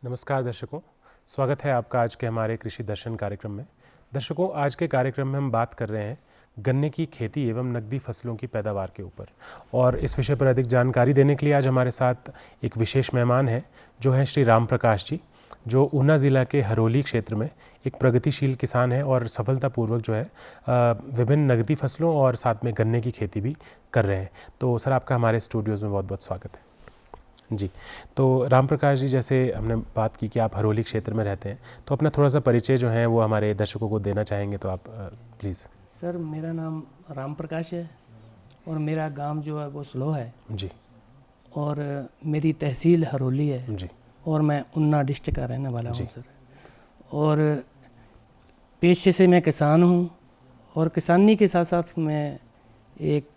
नमस्कार दर्शकों, स्वागत है आपका आज के हमारे कृषि दर्शन कार्यक्रम में। दर्शकों, आज के कार्यक्रम में हम बात कर रहे हैं गन्ने की खेती एवं नकदी फसलों की पैदावार के ऊपर। और इस विषय पर अधिक जानकारी देने के लिए आज हमारे साथ एक विशेष मेहमान हैं, जो हैं श्री राम प्रकाश जी, जो ऊना ज़िला के हरोली क्षेत्र में एक प्रगतिशील किसान है और सफलतापूर्वक जो है विभिन्न नकदी फसलों और साथ में गन्ने की खेती भी कर रहे हैं। तो सर, आपका हमारे स्टूडियोज़ में बहुत बहुत स्वागत है जी। तो राम प्रकाश जी, जैसे हमने बात की कि आप हरोली क्षेत्र में रहते हैं, तो अपना थोड़ा सा परिचय जो है वो हमारे दर्शकों को देना चाहेंगे, तो आप प्लीज़। सर, मेरा नाम राम प्रकाश है और मेरा गांव जो है वो स्लो है जी। और मेरी तहसील हरोली है जी। और मैं ऊना डिस्ट्रिक्ट का रहने वाला हूँ सर। और पेशे से मैं किसान हूँ और किसानी के साथ साथ मैं एक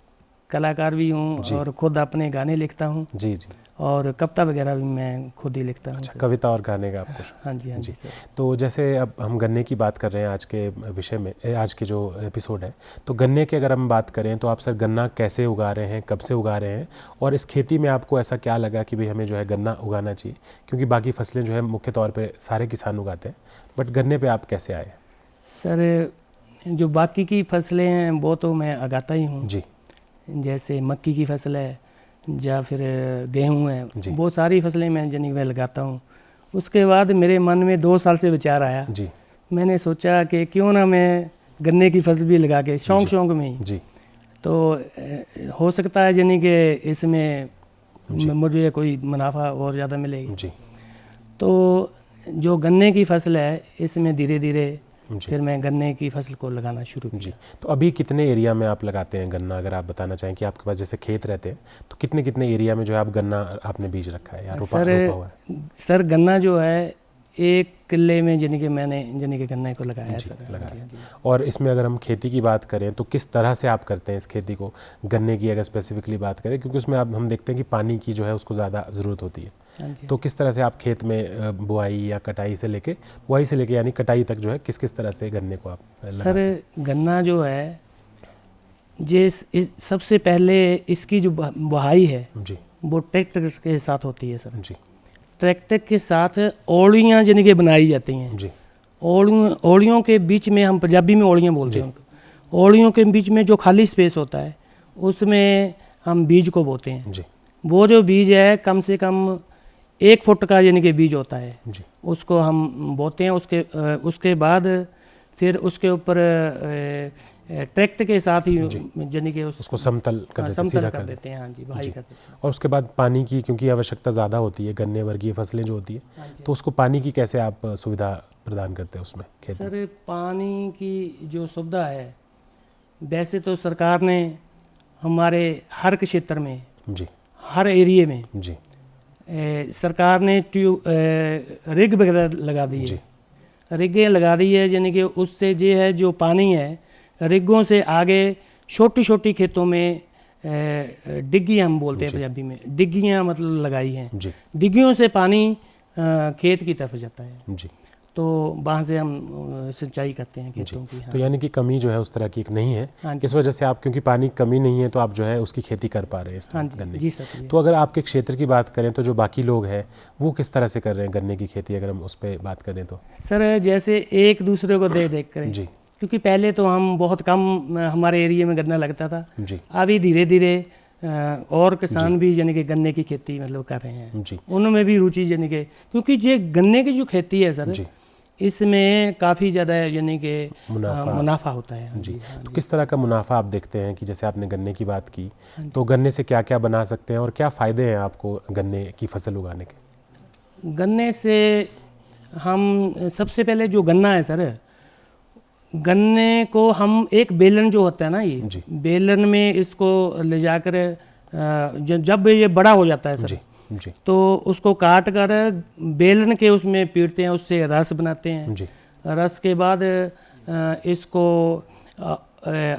कलाकार भी हूँ और खुद अपने गाने लिखता हूँ। जी जी। और कविता वगैरह भी मैं खुद ही लिखता हूँ। अच्छा, कविता और गाने का आपको? हाँ जी, हाँ जी सर। तो जैसे अब हम गन्ने की बात कर रहे हैं आज के विषय में, आज के जो एपिसोड है, तो गन्ने की अगर हम बात करें तो आप सर गन्ना कैसे उगा रहे हैं, कब से उगा रहे हैं, और इस खेती में आपको ऐसा क्या लगा कि भाई हमें जो है गन्ना उगाना चाहिए? क्योंकि बाकी फसलें जो है मुख्य तौर पर सारे किसान उगाते हैं, बट गन्ने पर आप कैसे आए? सर, जो बाकी की फसलें हैं वो तो मैं उगाता ही हूँ जी। जैसे मक्की की फसल है या फिर गेहूं है, वो सारी फसलें मैं जनी में लगाता हूँ। उसके बाद मेरे मन में 2 साल से विचार आया जी। मैंने सोचा कि क्यों ना मैं गन्ने की फसल भी लगा के शौक में ही जी। तो हो सकता है जनी कि इसमें मुझे कोई मुनाफा और ज़्यादा मिलेगी जी। तो जो गन्ने की फसल है इसमें धीरे धीरे फिर मैं गन्ने की फसल को लगाना शुरू किया जी। तो अभी कितने एरिया में आप लगाते हैं गन्ना, अगर आप बताना चाहें कि आपके पास जैसे खेत रहते हैं तो कितने एरिया में जो है आप गन्ना आपने बीज रखा है या रोपा हुआ है? सर, गन्ना जो है 1 किले में यानी कि मैंने गन्ने को लगाया है सर। लगाया। और इसमें अगर हम खेती की बात करें तो किस तरह से आप करते हैं इस खेती को, गन्ने की अगर स्पेसिफिकली बात करें, क्योंकि उसमें हम देखते हैं कि पानी की जो है उसको ज़्यादा ज़रूरत होती है। तो किस तरह से आप खेत में बुआई या कटाई से लेके यानी कटाई तक जो है किस तरह से गन्ने को आप सर, गन्ना जो है सबसे पहले इसकी जो बुआई है जी, वो ट्रैक्टर के साथ होती है सर जी। ट्रैक्टर के साथ ओलियाँ यानी कि बनाई जाती हैं जी। ओलियों के बीच में, हम पंजाबी में ओलियाँ बोलते हैं, ओलियों के बीच में जो खाली स्पेस होता है उसमें हम बीज को बोते हैं जी। वो जो बीज है कम से कम 1 फुट का यानी कि बीज होता है जी। उसको हम बोते हैं। उसके बाद फिर उसके ऊपर ट्रैक्टर के साथ ही यानी कि उसको समतल कर देते हैं। हाँ जी, भाई कर देते हैं। और उसके बाद पानी की क्योंकि आवश्यकता ज़्यादा होती है, गन्ने वर्गीय फसलें जो होती है, तो उसको पानी की कैसे आप सुविधा प्रदान करते हैं उसमें खेत में? सर, पानी की जो सुविधा है, वैसे तो सरकार ने हमारे हर क्षेत्र में जी, हर एरिए में जी, सरकार ने रिग वगैरह लगा दी है, रिगें लगा दी है, यानी कि उससे ये है जो पानी है रिगों से आगे छोटी छोटी खेतों में डिग्गियाँ हम बोलते हैं पंजाबी में, डिग्गियाँ मतलब लगाई हैं। डिग्गियों से पानी खेत की तरफ जाता है जी। तो वहाँ से हम सिंचाई करते हैं खेतों की। तो यानी कि कमी जो है उस तरह की एक नहीं है, इस वजह से आप, क्योंकि पानी कमी नहीं है तो आप जो है उसकी खेती कर पा रहे हैं गन्ने जी सर। तो अगर आपके क्षेत्र की बात करें तो जो बाकी लोग हैं वो किस तरह से कर रहे हैं गन्ने की खेती, अगर हम उस पर बात करें तो? सर, जैसे एक दूसरे को देख करें जी, क्योंकि पहले तो हम बहुत कम हमारे एरिया में गन्ना लगता था जी। अभी धीरे धीरे और किसान भी यानी कि गन्ने की खेती मतलब कर रहे हैं जी। उनमें भी रुचि यानी कि, क्योंकि ये गन्ने की जो खेती है सर जी, इसमें काफ़ी ज़्यादा यानी कि मुनाफा होता है जी। तो किस तरह का मुनाफा आप देखते हैं कि जैसे आपने गन्ने की बात की, तो गन्ने से क्या क्या बना सकते हैं और क्या फ़ायदे हैं आपको गन्ने की फसल उगाने के? गन्ने से हम सबसे पहले जो गन्ना है सर, गन्ने को हम एक बेलन जो होता है ना, ये बेलन में इसको ले जाकर जब ये बड़ा हो जाता है सर जी, तो उसको काट कर बेलन के उसमें पीटते हैं, उससे रस बनाते हैं जी। रस के बाद इसको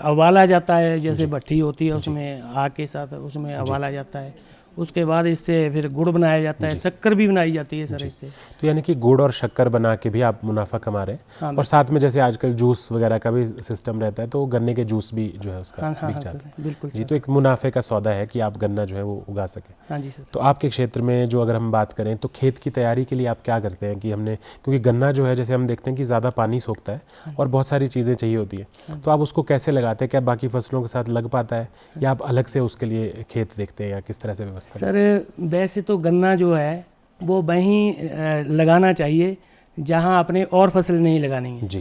उबाला जाता है, जैसे भट्टी होती है उसमें आग के साथ उसमें उबाला जाता है। उसके बाद इससे फिर गुड़ बनाया जाता है, शक्कर भी बनाई जाती है सर इससे। तो यानी कि गुड़ और शक्कर बना के भी आप मुनाफा कमा रहे हैं। हाँ, और साथ में जैसे आजकल जूस वगैरह का भी सिस्टम रहता है, तो गन्ने के जूस भी जो है उसका हाँ, बिक हाँ, जाता है। बिल्कुल जी, सर। तो एक मुनाफे का सौदा है कि आप गन्ना जो है वो उगा सकें। हाँ जी सर। तो आपके क्षेत्र में जो अगर हम बात करें तो खेत की तैयारी के लिए आप क्या करते हैं कि हमने, क्योंकि गन्ना जो है जैसे हम देखते हैं कि ज़्यादा पानी सोखता है और बहुत सारी चीज़ें चाहिए होती है, तो आप उसको कैसे लगाते हैं? क्या बाकी फसलों के साथ लग पाता है या आप अलग से उसके लिए खेत देखते हैं, या किस तरह से व्यवस्था? सर वैसे तो गन्ना जो है वो वहीं लगाना चाहिए जहाँ आपने और फसल नहीं लगानी है जी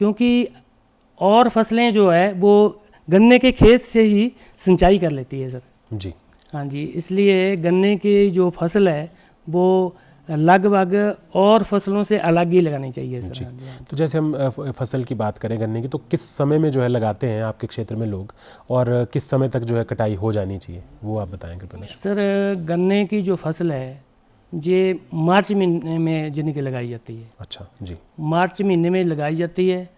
क्योंकि और फसलें जो है वो गन्ने के खेत से ही सिंचाई कर लेती है सर। जी हाँ जी, इसलिए गन्ने की जो फसल है वो लगभग और फसलों से अलग ही लगानी चाहिए सर। जी। हाँ जी, हाँ। तो जैसे हम फसल की बात करें गन्ने की, तो किस समय में जो है लगाते हैं आपके क्षेत्र में लोग, और किस समय तक जो है कटाई हो जानी चाहिए, वो आप बताएं कृपया। सर गन्ने की जो फसल है ये मार्च महीने में यानी कि लगाई जाती है। अच्छा जी। मार्च महीने में लगाई जाती है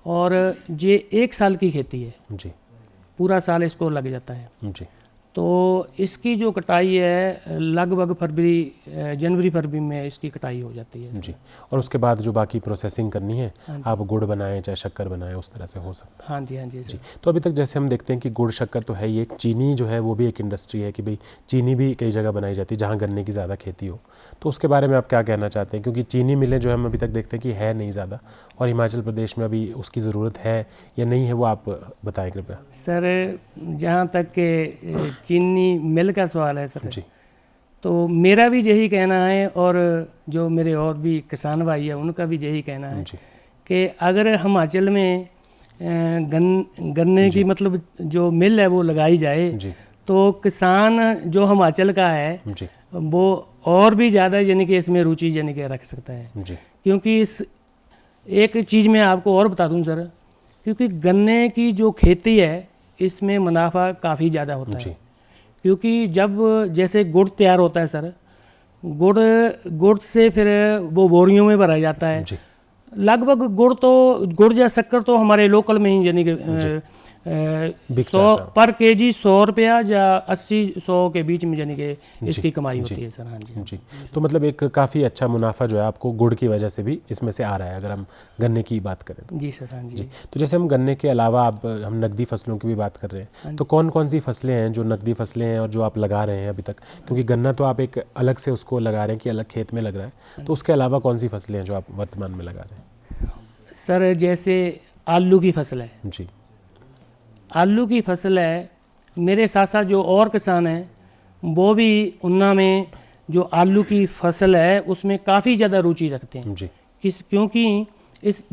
और ये 1 साल की खेती है, जी पूरा साल इसको लग जाता है। जी। तो इसकी जो कटाई है लगभग जनवरी फरवरी में इसकी कटाई हो जाती है जी। और उसके बाद जो बाकी प्रोसेसिंग करनी है, आप गुड़ बनाएं चाहे शक्कर बनाएं, उस तरह से हो सकता है। हाँ जी, हाँ जी, जी। तो अभी तक जैसे हम देखते हैं कि गुड़ शक्कर तो है ही, एक चीनी जो है वो भी एक इंडस्ट्री है कि भाई चीनी भी कई जगह बनाई जाती है जहाँ गन्ने की ज़्यादा खेती हो। तो उसके बारे में आप क्या कहना चाहते हैं? क्योंकि चीनी मिलें जो हम अभी तक देखते हैं कि है नहीं ज़्यादा, और हिमाचल प्रदेश में अभी उसकी ज़रूरत है या नहीं है, वो आप बताएं कृपया। सर जहाँ तक के चीनी मिल का सवाल है सर, जी तो मेरा भी यही कहना है और जो मेरे और भी किसान भाई है उनका भी यही कहना है जी कि अगर हिमाचल में गन्ने की मतलब जो मिल है वो लगाई जाए जी तो किसान जो हिमाचल का है जी वो और भी ज़्यादा यानी कि इसमें रुचि यानी कि रख सकता है। जी क्योंकि इस एक चीज़ मैं आपको और बता दूं सर, क्योंकि गन्ने की जो खेती है इसमें मुनाफा काफ़ी ज़्यादा होता जी है। क्योंकि जब जैसे गुड़ तैयार होता है सर, गुड़ से फिर वो बोरियों में भरा जाता है। जी लगभग गुड़ या शक्कर तो हमारे लोकल में ही यानी कि बिक 100 जाता है। पर केजी 100 रुपया या 80-100 के बीच में यानी कि इसकी कमाई होती है सर। हाँ जी, जी। तो मतलब एक काफ़ी अच्छा मुनाफा जो है आपको गुड़ की वजह से भी इसमें से आ रहा है, अगर हम गन्ने की बात करें तो। जी सर। हाँ जी, जी। तो जैसे हम गन्ने के अलावा हम नकदी फसलों की भी बात कर रहे हैं, तो कौन कौन सी फसलें हैं जो नकदी फसलें हैं और जो आप लगा रहे हैं अभी तक? क्योंकि गन्ना तो आप एक अलग से उसको लगा रहे हैं कि अलग खेत में लग रहा है, तो उसके अलावा कौन सी फसलें हैं जो आप वर्तमान में लगा रहे हैं? सर जैसे आलू की फसल है, जी आलू की फसल है, मेरे साथ साथ जो और किसान हैं वो भी उन्ना में जो आलू की फसल है उसमें काफ़ी ज़्यादा रुचि रखते हैं। जी क्योंकि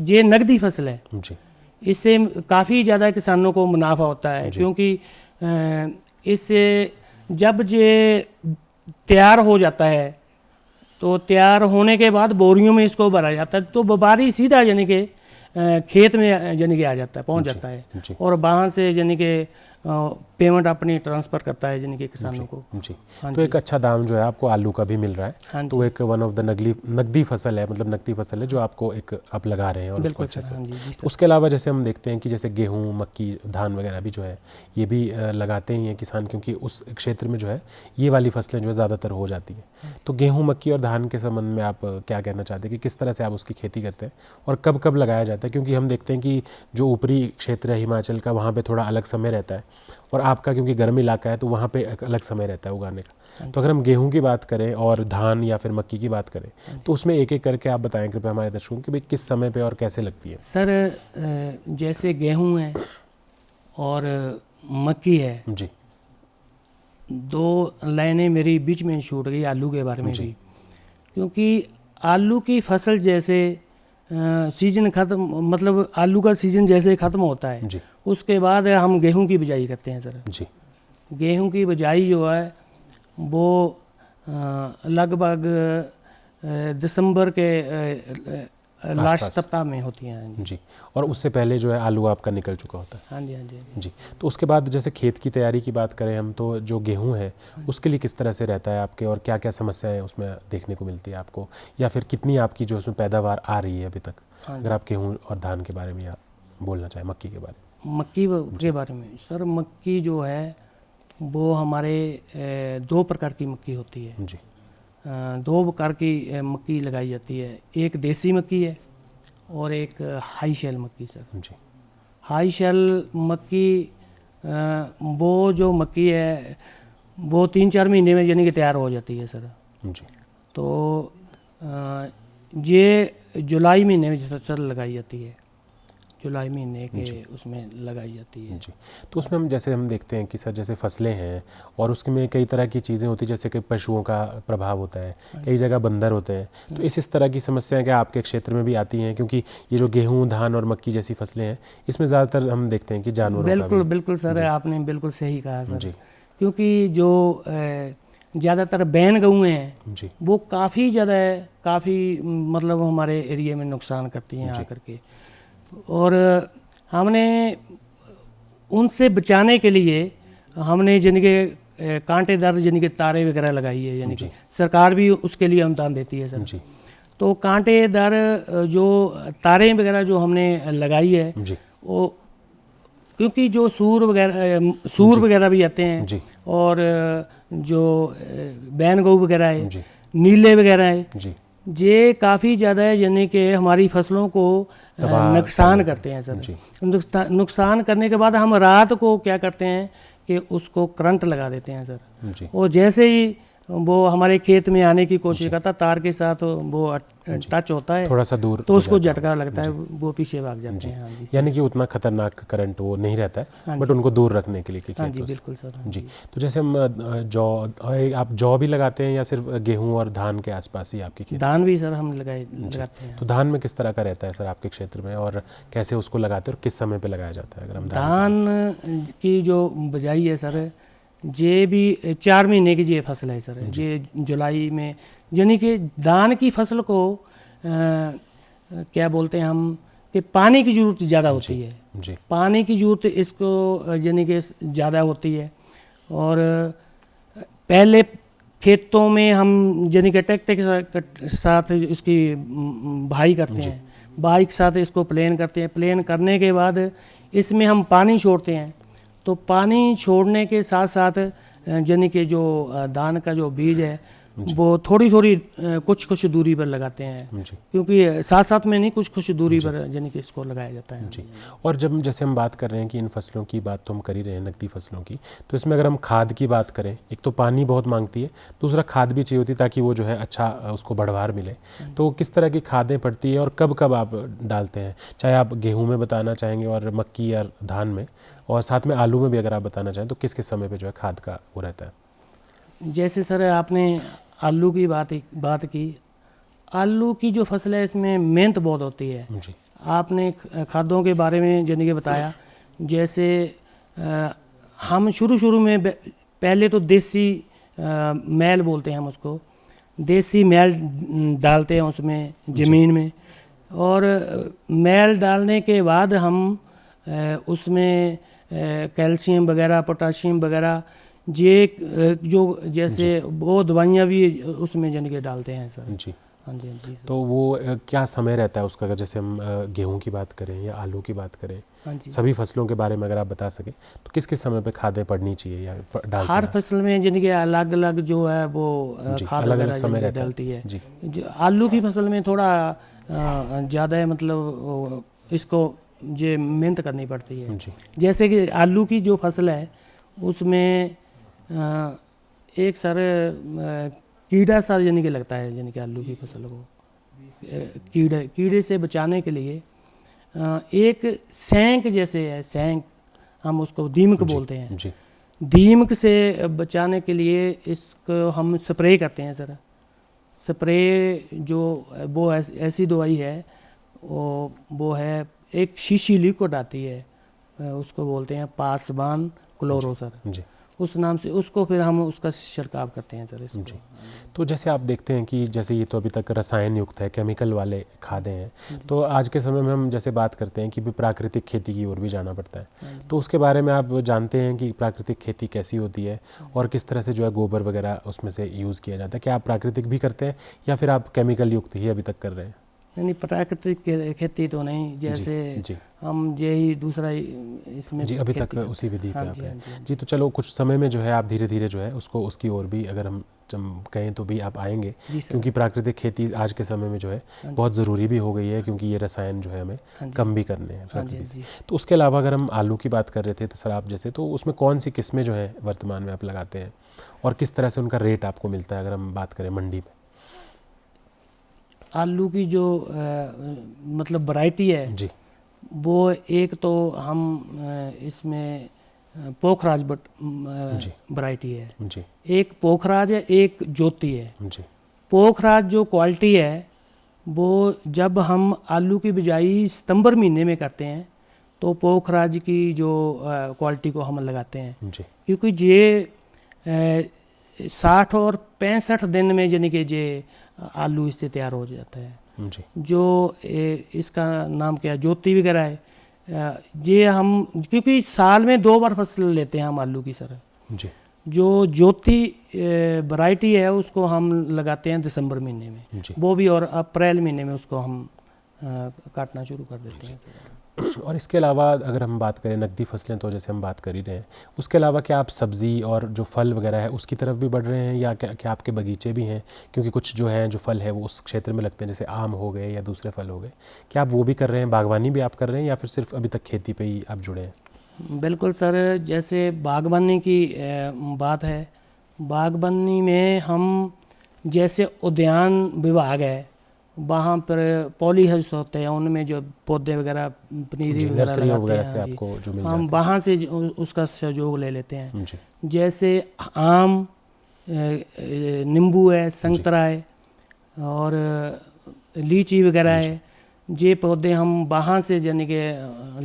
ये नकदी फसल है, जी इससे काफ़ी ज़्यादा किसानों को मुनाफा होता है। क्योंकि इससे जब ये तैयार हो जाता है तो तैयार होने के बाद बोरियों में इसको भरा जाता है, तो व्यापारी सीधा यानी कि खेत में यानी कि आ जाता है, पहुंच जाता है जी। और वहाँ से यानी कि पेमेंट अपनी ट्रांसफ़र करता है यानी कि किसानों को। जी। हाँ तो एक अच्छा दाम जो है आपको आलू का भी मिल रहा है। हाँ तो एक वन ऑफ द नकदी फसल है, मतलब नकदी फसल है जो आपको एक आप लगा रहे हैं और उसको बिल्कुल अच्छे सर। से। हाँ जी, जी सर। उसके अलावा जैसे हम देखते हैं कि जैसे गेहूँ, मक्की, धान वगैरह भी जो है ये भी लगाते ही हैं किसान, क्योंकि उस क्षेत्र में जो है ये वाली फसलें जो है ज़्यादातर हो जाती हैं। तो गेहूँ, मक्की और धान के संबंध में आप क्या कहना चाहते हैं कि किस तरह से आप उसकी खेती करते हैं और कब कब लगाया जाता है? क्योंकि हम देखते हैं कि जो ऊपरी क्षेत्र है हिमाचल का, वहाँ पे थोड़ा अलग समय रहता है, और आपका क्योंकि गर्म इलाका है तो वहाँ पे एक अलग समय रहता है उगाने का। तो अगर हम गेहूं की बात करें और धान या फिर मक्की की बात करें, तो उसमें एक एक करके आप बताएं कृपया हमारे दर्शकों कि भाई किस समय पे और कैसे लगती है। सर जैसे गेहूँ है और मक्की है, जी 2 लाइनें मेरी बीच में छूट गई आलू के बारे में भी। क्योंकि आलू की फसल जैसे सीजन ख़त्म, मतलब आलू का सीजन जैसे ख़त्म होता है जी उसके बाद हम गेहूं की बिजाई करते हैं सर। जी गेहूं की बिजाई जो है वो लगभग दिसंबर के लास्ट सप्ताह में होती हैं। जी। और उससे पहले जो है आलू आपका निकल चुका होता है। हाँ जी, हाँ जी, हाँ जी। जी। तो उसके बाद जैसे खेत की तैयारी की बात करें हम, तो जो गेहूं है उसके लिए किस तरह से रहता है आपके, और क्या क्या समस्याएं उसमें देखने को मिलती है आपको, या फिर कितनी आपकी जो उसमें पैदावार आ रही है अभी तक? अगर आप गेहूं और धान के बारे में बोलना चाहें, मक्की के बारे में। मक्की के बारे में सर, मक्की जो है वो हमारे 2 प्रकार की मक्की होती है। जी 2 प्रकार की मक्की लगाई जाती है। एक देसी मक्की है और एक हाई शेल मक्की सर। जी हाई शेल मक्की वो जो मक्की है वो 3-4 महीने में यानी कि तैयार हो जाती है सर। जी तो ये जुलाई महीने में फसल लगाई जाती है, जुलाई महीने के उसमें लगाई जाती है। जी। तो उसमें हम जैसे हम देखते हैं कि सर जैसे फसलें हैं और उसमें कई तरह की चीज़ें होती हैं, जैसे कि पशुओं का प्रभाव होता है, कई जगह बंदर होते हैं, तो इस तरह की समस्याएं क्या आपके क्षेत्र में भी आती हैं? क्योंकि ये जो गेहूं, धान और मक्की जैसी फसलें हैं इसमें ज़्यादातर हम देखते हैं कि जानवरों का बिल्कुल भी। बिल्कुल सर, आपने बिल्कुल सही कहा सर। जी क्योंकि जो ज़्यादातर बैन गऊ हैं जी वो काफ़ी ज़्यादा काफ़ी मतलब हमारे एरिया में नुकसान करती हैं आकर के, और हमने उनसे बचाने के लिए हमने यानी कि कांटेदार यानी कि तारे वगैरह लगाई है, यानी कि सरकार भी उसके लिए अनुदान देती है सर। जी तो कांटेदार जो तारे वगैरह जो हमने लगाई है जी वो, क्योंकि जो सूर वगैरह भी आते हैं जी और जो बैन गऊ वगैरह है, जी नीले वगैरह है, जी ये काफ़ी ज़्यादा यानी कि हमारी फसलों को नुकसान करते हैं सर। नुकसान करने के बाद हम रात को क्या करते हैं कि उसको करंट लगा देते हैं सर। जी और जैसे ही वो हमारे खेत में आने की कोशिश करता, तार के साथ वो टच होता है थोड़ा सा दूर तो उसको झटका लगता है, वो पीछे भाग जाते हैं। हाँ जी, यानी कि उतना खतरनाक करंट वो नहीं रहता है, बट उनको दूर रखने के लिए कि हाँ जी खेतों से। बिल्कुल सर। जी। तो जैसे हम आप जौ भी लगाते हैं या सिर्फ गेहूं और धान के आसपास ही आपकी खेती? धान भी सर हम लगाते हैं। तो धान में किस तरह का रहता है सर आपके क्षेत्र में, और कैसे उसको लगाते हैं और किस समय पे लगाया जाता है? अगर हम धान की जो बिजाई है सर, ये भी 4 महीने की ये फसल है सर। ये जुलाई में यानी कि धान की फसल को क्या बोलते हैं हम कि पानी की ज़रूरत ज़्यादा होती है। जी पानी की ज़रूरत इसको यानी कि ज़्यादा होती है। और पहले खेतों में हम यानी कि ट्रैक्टर के साथ इसकी भाई करते हैं, भाई के साथ इसको प्लेन करते हैं। प्लेन करने के बाद इसमें हम पानी छोड़ते हैं। तो पानी छोड़ने के साथ साथ यानी कि जो धान का जो बीज है वो थोड़ी थोड़ी कुछ दूरी पर लगाते हैं, क्योंकि साथ साथ में नहीं, कुछ दूरी पर यानी कि इसको लगाया जाता है। जी। और जब जैसे हम बात कर रहे हैं कि इन फसलों की बात तो हम कर ही रहे हैं, नकदी फसलों की, तो इसमें अगर हम खाद की बात करें, एक तो पानी बहुत मांगती है, दूसरा खाद भी चाहिए होती है ताकि वो जो है अच्छा उसको बढ़वार मिले। तो किस तरह की खादें पड़ती है और कब कब आप डालते हैं? चाहे आप गेहूँ में बताना चाहेंगे और मक्की या धान में, और साथ में आलू में भी अगर आप बताना चाहें तो किस किस समय पे जो है खाद का वो रहता है? जैसे सर आपने आलू की बात की, आलू की जो फसल है इसमें मेहनत बहुत होती है। जी आपने खादों के बारे में यानी कि बताया, जैसे हम शुरू में पहले तो देसी मैल बोलते हैं हम उसको, देसी मैल डालते हैं उसमें ज़मीन में, और मैल डालने के बाद हम उसमें कैल्शियम वगैरह, पोटाशियम वगैरह, ये जो जैसे वो दवाइयाँ भी उसमें यानी कि डालते हैं सर। जी हाँ जी हाँ जी। तो वो क्या समय रहता है उसका, अगर जैसे हम गेहूं की बात करें या आलू की बात करें, हाँ जी, सभी फसलों के बारे में अगर आप बता सकें तो किस किस समय पे खादें पड़नी चाहिए या डालते हर हैं? फसल में यानी कि अलग अलग जो है वो खाद अलग-अलग वगैरह समय यानी कि रहता है। डालती है। जी आलू की फसल में थोड़ा ज़्यादा मतलब इसको ये मेहनत करनी पड़ती है। जी जैसे कि आलू की जो फसल है उसमें एक सर कीड़ा सा यानी कि लगता है, यानी कि आलू की फसल को कीड़े से बचाने के लिए एक सैंक जैसे है, सैंक हम उसको दीमक बोलते हैं। जी दीमक से बचाने के लिए इसको हम स्प्रे करते हैं सर। स्प्रे जो वो ऐसी दवाई है, वो है एक शीशी लिक्विड आती है, उसको बोलते हैं पासबान क्लोरो सर, जी उस नाम से उसको फिर हम उसका छिड़काव करते हैं सर इसको। जी। तो जैसे आप देखते हैं कि जैसे ये तो अभी तक रसायन युक्त है, केमिकल वाले खादें हैं, तो आज के समय में हम जैसे बात करते हैं कि भी प्राकृतिक खेती की ओर भी जाना पड़ता है, तो उसके बारे में आप जानते हैं कि प्राकृतिक खेती कैसी होती है और किस तरह से जो है गोबर वगैरह उसमें से यूज़ किया जाता है? क्या आप प्राकृतिक भी करते हैं या फिर आप केमिकल युक्त ही अभी तक कर रहे हैं? नहीं, प्राकृतिक खेती तो नहीं, जैसे जी हम यही दूसरा इसमें जी अभी तक खेती उसी विधि पे हाँ आप जी, हैं। हाँ जी, हाँ जी। जी तो चलो कुछ समय में जो है आप धीरे धीरे जो है उसको उसकी ओर भी अगर हम कहें तो भी आप आएंगे, जी सर। क्योंकि प्राकृतिक खेती आज के समय में जो है हाँ जी, बहुत ज़रूरी भी हो गई है, क्योंकि ये रसायन जो है हमें हाँ जी, कम भी करने हैं हाँ जी, प्रकृति हाँ से। जी। तो उसके अलावा अगर हम आलू की बात कर रहे थे तो सर आप जैसे, तो उसमें कौन सी किस्में जो हैं वर्तमान में आप लगाते हैं और किस तरह से उनका रेट आपको मिलता है अगर हम बात करें मंडी में? आलू की जो मतलब वैरायटी है, जी वो एक तो हम इसमें पोखराज जी वैरायटी है, जी एक पोखराज है, एक ज्योति है। जी पोखराज जो क्वालिटी है वो जब हम आलू की बिजाई सितंबर महीने में करते हैं तो पोखराज की जो क्वालिटी को हम लगाते हैं, जी क्योंकि ये 60 और 65 दिन में यानी कि ये आलू इससे तैयार हो जाता है। जी जो इसका नाम क्या है, ज्योति वगैरह है, ये हम क्योंकि साल में 2 बार फसल लेते हैं हम आलू की सर। जी जो ज्योति वैरायटी है उसको हम लगाते हैं दिसंबर महीने में, जी वो भी, और अप्रैल महीने में उसको हम काटना शुरू कर देते हैं सर। और इसके अलावा अगर हम बात करें नकदी फसलें, तो जैसे हम बात कर ही रहे हैं, उसके अलावा क्या आप सब्ज़ी और जो फल वगैरह है उसकी तरफ भी बढ़ रहे हैं, या क्या आपके बगीचे भी हैं? क्योंकि कुछ जो हैं जो फल है वो उस क्षेत्र में लगते हैं, जैसे आम हो गए या दूसरे फल हो गए, क्या आप वो भी कर रहे हैं, बागवानी भी आप कर रहे हैं, या फिर सिर्फ अभी तक खेती पे ही आप जुड़े हैं? बिल्कुल सर, जैसे बागवानी की बात है, बागवानी में हम जैसे उद्यान विभाग है वहाँ पर पॉली हाउस होते हैं, उनमें जो पौधे वगैरह पनीरी वगैरह नर्सरियों लगाते वगैरह हैं, से हाँ जी, आपको जो मिल हम जाता है? वहाँ से उसका सहयोग ले लेते हैं। जी जैसे आम, नींबू है, संतरा है और लीची वगैरह है, ये पौधे हम वहाँ से यानी कि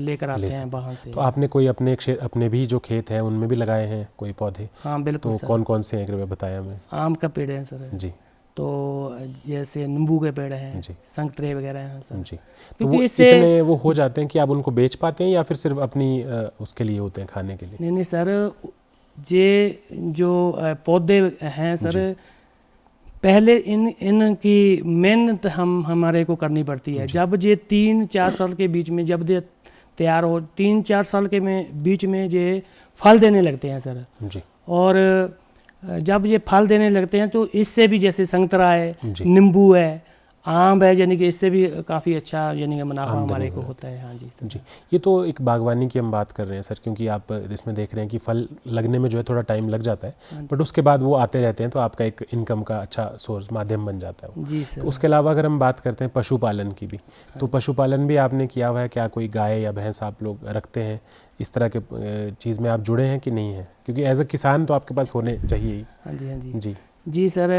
लेकर आते हैं वहाँ से। तो आपने कोई अपने भी जो खेत हैं उनमें भी लगाए हैं कोई पौधे? हाँ बिल्कुल तो सर। कौन कौन से हैं कृपया बताएं हमें। आम का पेड़ है सर, जी तो जैसे नींबू के पेड़ हैं, जी संतरे वगैरह हैं सर। जी। तो क्योंकि वो इससे इतने वो हो जाते हैं कि आप उनको बेच पाते हैं, या फिर सिर्फ अपनी उसके लिए होते हैं, खाने के लिए? नहीं नहीं सर, ये जो पौधे हैं सर, पहले इनकी मेहनत हमारे को करनी पड़ती है। जब ये 3-4 साल के बीच में जब ये तैयार हो, 3-4 साल के बीच में ये फल देने लगते हैं सर। जी और जब ये फल देने लगते हैं तो इससे भी, जैसे संतरा है, जी नींबू है, आम है, यानी कि इससे भी काफ़ी अच्छा यानी कि मुनाफा हमारे को होता है। हाँ जी सर। जी। ये तो एक बागवानी की हम बात कर रहे हैं सर, क्योंकि आप इसमें देख रहे हैं कि फल लगने में जो है थोड़ा टाइम लग जाता है, बट उसके बाद वो आते रहते हैं, तो आपका एक इनकम का अच्छा सोर्स माध्यम बन जाता है वो। जी सर। तो उसके अलावा अगर हम बात करते हैं पशुपालन की भी, तो पशुपालन भी आपने किया हुआ है क्या? कोई गाय या भैंस आप लोग रखते हैं? इस तरह के चीज़ में आप जुड़े हैं कि नहीं है? क्योंकि एज अ किसान तो आपके पास होने चाहिए ही। हाँ जी, हाँ जी जी जी सर,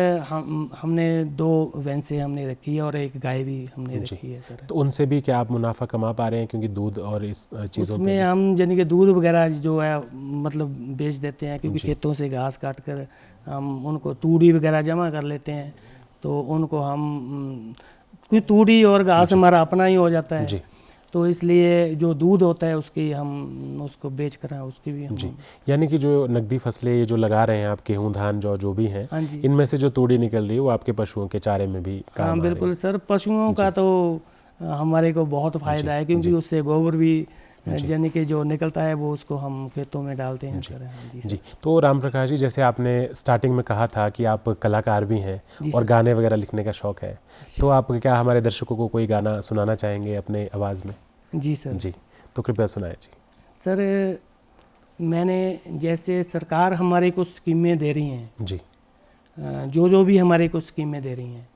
हमने 2 भैंसें हमने रखी है और एक गाय भी हमने रखी है सर। तो उनसे भी क्या आप मुनाफा कमा पा रहे हैं? क्योंकि दूध और इस चीज़ों उसमें हम यानी कि दूध वगैरह जो है मतलब बेच देते हैं, क्योंकि खेतों से घास काट कर हम उनको तूड़ी वगैरह जमा कर लेते हैं, तो उनको हम, क्योंकि तूड़ी और घास हमारा अपना ही हो जाता है, जी तो इसलिए जो दूध होता है उसकी हम उसको बेच कर उसकी भी हम। जी। यानी कि जो नकदी फसलें ये जो लगा रहे हैं आप, गेहूँ धान जौ जो भी हैं, हाँ जी, इनमें से जो तूड़ी निकल रही है वो आपके पशुओं के चारे में भी काम हाँ आ रही है? बिल्कुल सर, पशुओं का तो हमारे को बहुत फ़ायदा है, क्योंकि उससे गोबर भी यानी कि जो निकलता है वो उसको हम खेतों में डालते हैं सर। हाँ जी जी। तो राम प्रकाश जी, जैसे आपने स्टार्टिंग में कहा था कि आप कलाकार भी हैं और गाने वगैरह लिखने का शौक़ है, तो आप क्या हमारे दर्शकों को कोई गाना सुनाना चाहेंगे अपने आवाज़ में? जी सर। जी, तो कृपया सुनाए जी। सर, मैंने जैसे सरकार हमारे को स्कीमें दे रही हैं जी, जो भी हमारे को स्कीमें दे रही हैं,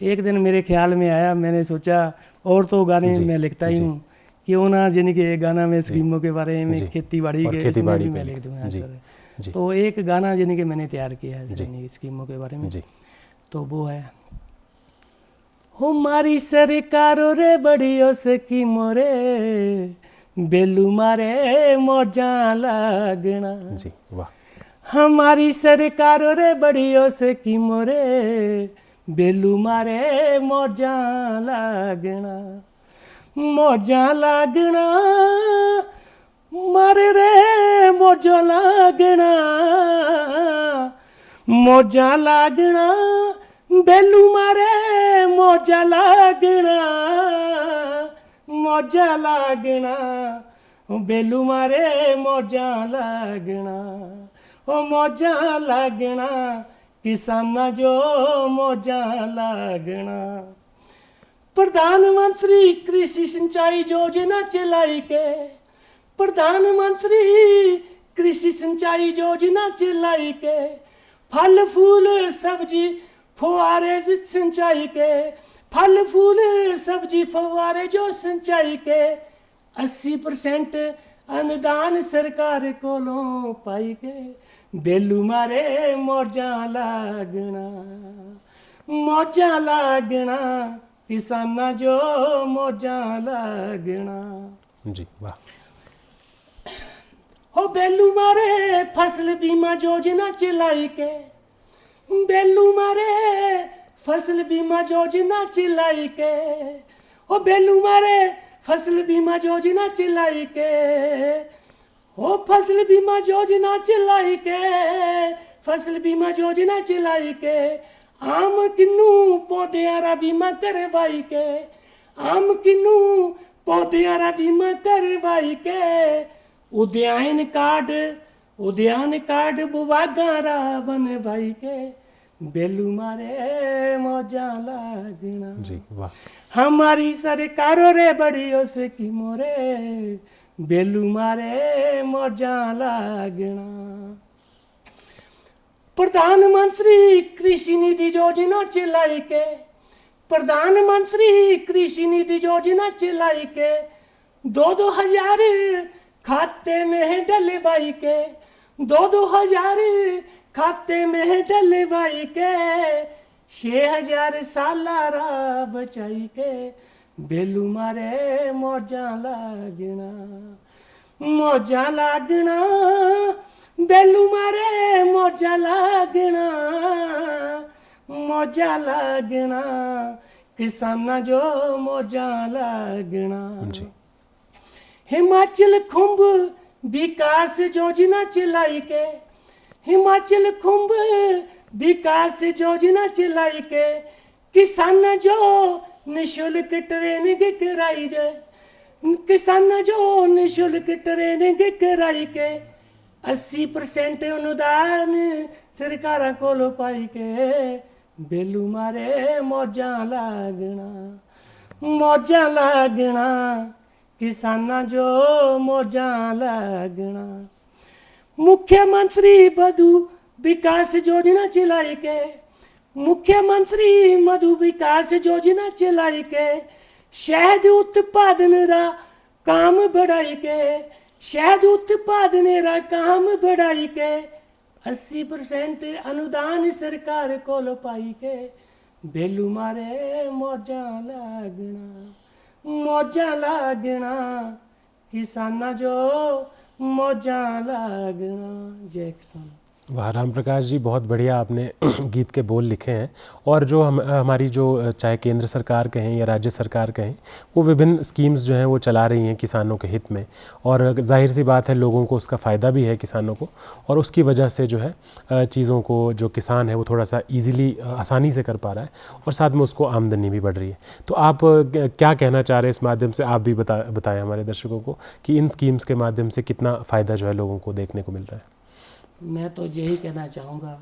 एक दिन मेरे ख्याल में आया, मैंने सोचा और तो गाने मैं लिखता ही हूँ, क्यों ना यानी कि एक गाना मैं स्कीमों के बारे में, खेती बाड़ी के इसमें भी मैं लिख दूँ सर। तो एक गाना यानी कि मैंने तैयार किया है यानी स्कीमों के बारे में, तो वो है, हमारी सरकारों रे बड़ियों स्कीमों रे, बेलू मारे मौजा लागना। जी वाह। हमारी सरकारों रे बड़ियों स्कीमों रे, बेलू मारे मौजा लागना, मौजा लागना मारे रे मौजा लागना, मौजा लागना बेलू मारे मौजा लागना, मौजा लागना, ओ बेलू मारे मौजा लागना, ओ मौजा लागना, किसाना जो मौजा लागना। प्रधानमंत्री कृषि सिंचाई योजना चलाई के, प्रधानमंत्री कृषि सिंचाई योजना चलाई के, फल फूल सब्जी फुहारे सिंचाई के, फल फूल सब्जी फुहारे जो सिंचाई के, 80% अनुदान सरकार कोलों पाई के, बेलू मारे मौजा लागना, मौजा लागना, किसाना जो मौजा लागना। जी वाह। हो बेलू मारे फसल बीमा योजना चलाई के, बेलू मारे फसल बीमा योजना चलाई के, हो बेलू मारे फसल बीमा योजना चलाई के, हो फसल बीमा योजना चलाई के, फसल बीमा योजना चलाई के, आम किन्नू पौधेयारा बीमा करवाई के, आम किन्नू पौधेयारा बीमा करवाई के, उद्यान कार्ड बुवागारा बनवाई के, बेलू मारे मौजा लागना। जी वाह। हमारी सरकारों रे बड़ी से की मोरे, बेलू मारे मौजा लागना। प्रधानमंत्री कृषि निधि योजना चलाई के, प्रधानमंत्री कृषि निधि योजना चलाई के, 2-2 हजार खाते में डलवाई के, 2-2 हजार खाते में डलवाई के, 6,000 सालारा बचाई के, बेलू मारे मौजा लागना, मौजा लागना, बेलू मारे मौजा लागना, मौजा लागना, किसाना जो मौजा लागना। जी। हिमाचल खुंब विकास योजना चलाई के, हिमाचल खुंब विकास योजना चलाई के, किसान जो निशुल्क ट्रेनिंग कराई जाए, किसान जो निशुल्क ट्रेनिंग कराई के, 80% अनुदान सरकार को पाई के, बेलू मारे मौजा लागना, मौजा लागना, किसाना जो मौजा लागना। मुख्यमंत्री मधु विकास योजना चलाई के, मुख्यमंत्री मधु विकास योजना चलाई के, शहद उत्पादन रा काम बढ़ाई के, शहद उत्पादन रा काम बढ़ाई के, 80% अनुदान सरकार को पाई के, बेलू मारे मौजा लागना, मौजा लागना, किसाना जो मौजा लागना। जय किसान। वाह राम प्रकाश जी, बहुत बढ़िया आपने गीत के बोल लिखे हैं। और जो हमारी जो चाहे केंद्र सरकार कहें या राज्य सरकार कहें, वो विभिन्न स्कीम्स जो हैं वो चला रही हैं किसानों के हित में, और जाहिर सी बात है लोगों को उसका फ़ायदा भी है किसानों को, और उसकी वजह से जो है चीज़ों को जो किसान है वो थोड़ा सा ईज़िली आसानी से कर पा रहा है, और साथ में उसको आमदनी भी बढ़ रही है। तो आप क्या कहना चाह रहे हैं इस माध्यम से, आप भी बताएं हमारे दर्शकों को कि इन स्कीम्स के माध्यम से कितना फ़ायदा जो है लोगों को देखने को मिल रहा है। मैं तो यही कहना चाहूँगा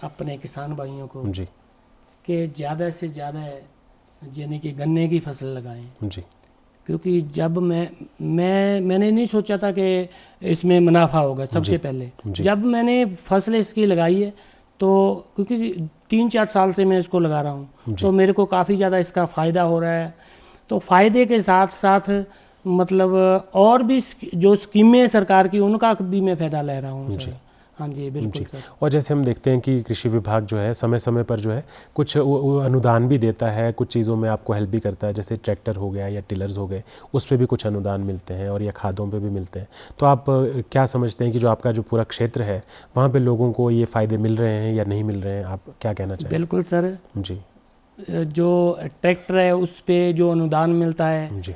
अपने किसान भाइयों को जी कि ज़्यादा से ज़्यादा यानी कि गन्ने की फसल लगाएं। जी। क्योंकि जब मैंने नहीं सोचा था कि इसमें मुनाफा होगा। सबसे पहले जब मैंने फसल इसकी लगाई है, तो क्योंकि 3-4 साल से मैं इसको लगा रहा हूँ, तो मेरे को काफ़ी ज़्यादा इसका फ़ायदा हो रहा है। तो फ़ायदे के साथ साथ मतलब और भी जो स्कीमें सरकार की, उनका भी मैं फ़ायदा ले रहा हूँ। हाँ जी बिल्कुल सर। और जैसे हम देखते हैं कि कृषि विभाग जो है समय समय पर जो है कुछ अनुदान भी देता है, कुछ चीज़ों में आपको हेल्प भी करता है, जैसे ट्रैक्टर हो गया या टिलर्स हो गए, उस पर भी कुछ अनुदान मिलते हैं, और या खादों पे भी मिलते हैं। तो आप क्या समझते हैं कि जो आपका जो पूरा क्षेत्र है वहाँ पे लोगों को ये फ़ायदे मिल रहे हैं या नहीं मिल रहे हैं, आप क्या कहना चाहेंगे? बिल्कुल सर जी। जो ट्रैक्टर है उस पे जो अनुदान मिलता है जी।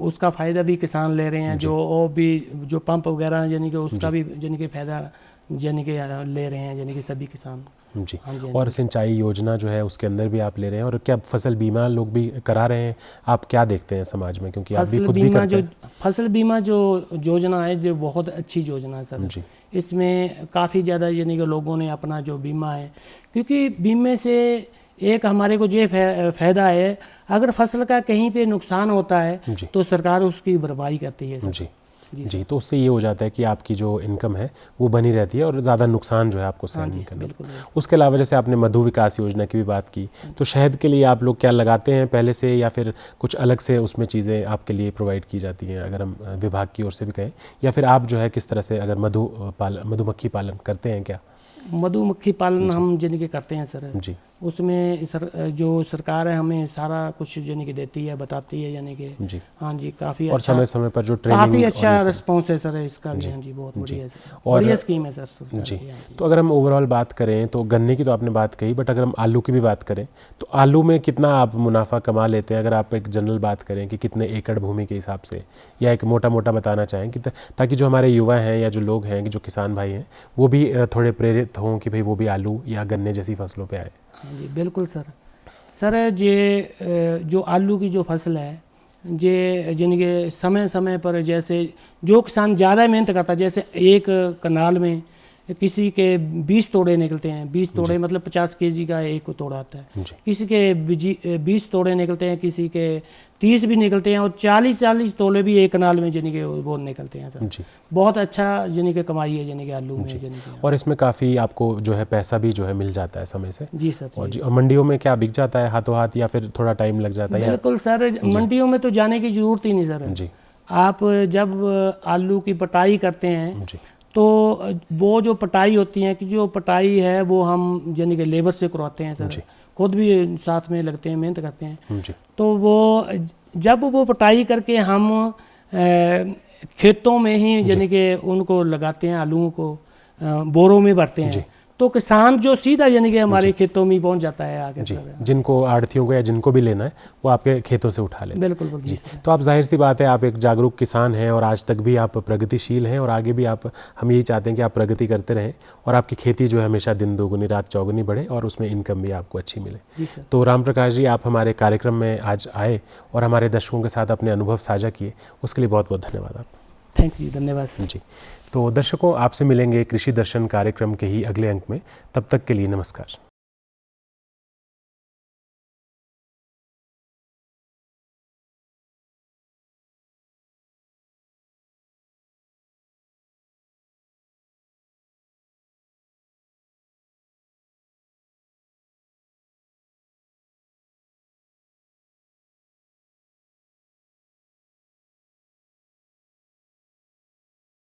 उसका फ़ायदा भी किसान ले रहे हैं। जो भी जो पंप वगैरह यानी कि उसका भी यानी कि फ़ायदा यानी कि ले रहे हैं, यानी कि सभी किसान। जी। हाँ जी। और सिंचाई योजना जो है उसके अंदर भी आप ले रहे हैं, और क्या फसल बीमा लोग भी करा रहे हैं? आप क्या देखते हैं समाज में, क्योंकि आप भी खुद भी करते हैं? फसल बीमा जो योजना है जो बहुत अच्छी योजना है सर जी। इसमें काफ़ी ज़्यादा यानी कि लोगों ने अपना जो बीमा है, क्योंकि बीमे से एक हमारे को ये फ़ायदा है, अगर फसल का कहीं पे नुकसान होता है तो सरकार उसकी भरपाई करती है सर। जी। तो उससे ये हो जाता है कि आपकी जो इनकम है वो बनी रहती है और ज़्यादा नुकसान जो है आपको सहन नहीं करना। बिल्कुल। उसके अलावा जैसे आपने मधु विकास योजना की भी बात की, तो शहद के लिए आप लोग क्या लगाते हैं पहले से, या फिर कुछ अलग से उसमें चीज़ें आपके लिए प्रोवाइड की जाती हैं, अगर हम विभाग की ओर से भी कहें, या फिर आप जो है किस तरह से अगर मधुमक्खी पालन करते हैं क्या? मधुमक्खी पालन हम यानी कि करते हैं सर जी। उसमें जो सरकार है हमें सारा कुछ यानी कि देती है, बताती है, यानी कि जी। हाँ जी काफ़ी और अच्छा, समय समय पर जो ट्रेनिंग, काफ़ी अच्छा रिस्पॉन्स है सर इसका भी। हाँ जी, बहुत बढ़िया है, बढ़िया स्कीम है सर। जी। तो अगर हम ओवरऑल बात करें तो गन्ने की तो आपने बात कही, बट अगर हम आलू की भी बात करें तो आलू में कितना आप मुनाफा कमा लेते हैं, अगर आप एक जनरल बात करें कि कितने एकड़ भूमि के हिसाब से, या एक मोटा मोटा बताना चाहें कि ताकि जो हमारे युवा हैं या जो लोग हैं, जो किसान भाई हैं, वो भी थोड़े प्रेरित हों कि भाई वो भी आलू या गन्ने जैसी फसलों पे आए? हाँ जी बिल्कुल सर ये जो आलू की जो फसल है ये यानी कि समय समय पर, जैसे जो किसान ज़्यादा मेहनत करता है, जैसे एक कनाल में किसी के 20 तोड़े निकलते हैं, 20 तोड़े मतलब 50 केजी का एक तोड़ा आता है, किसी के 20 तोड़े निकलते हैं, किसी के 30 भी निकलते हैं, और 40 तोड़े भी एक कनाल में यानी कि वो निकलते हैं सर। बहुत अच्छा यानी कि कमाई है यानी कि आलू में यानी कि। और इसमें काफ़ी आपको जो है पैसा भी जो है मिल जाता है समय से? जी सर। और जी, और मंडियों में क्या बिक जाता है हाथों हाथ, या फिर थोड़ा टाइम लग जाता है? बिल्कुल सर, मंडियों में तो जाने की ज़रूरत ही नहीं सर। जी। आप जब आलू की पटाई करते हैं तो वो जो पटाई होती है, कि जो पटाई है वो हम यानी कि लेबर से करवाते हैं सर, खुद भी साथ में लगते हैं, मेहनत करते हैं। तो वो जब वो पटाई करके हम खेतों में ही यानी कि उनको लगाते हैं, आलूओं को बोरों में भरते हैं, तो किसान जो सीधा यानी कि हमारे खेतों में पहुंच जाता है आगे। जिनको आड़तियों को या जिनको भी लेना है वो आपके खेतों से उठा लें। बिल्कुल जी। तो आप जाहिर सी बात है आप एक जागरूक किसान हैं, और आज तक भी आप प्रगतिशील हैं, और आगे भी आप, हम यही चाहते हैं कि आप प्रगति करते रहें और आपकी खेती जो है हमेशा दिन दोगुनी रात चौगुनी बढ़े, और उसमें इनकम भी आपको अच्छी मिले। जी सर। तो राम प्रकाश जी, आप हमारे कार्यक्रम में आज आए और हमारे दर्शकों के साथ अपने अनुभव साझा किए, उसके लिए बहुत बहुत धन्यवाद आपका। थैंक यू, धन्यवाद सर। जी। तो दर्शकों, आपसे मिलेंगे कृषि दर्शन कार्यक्रम के ही अगले अंक में। तब तक के लिए नमस्कार।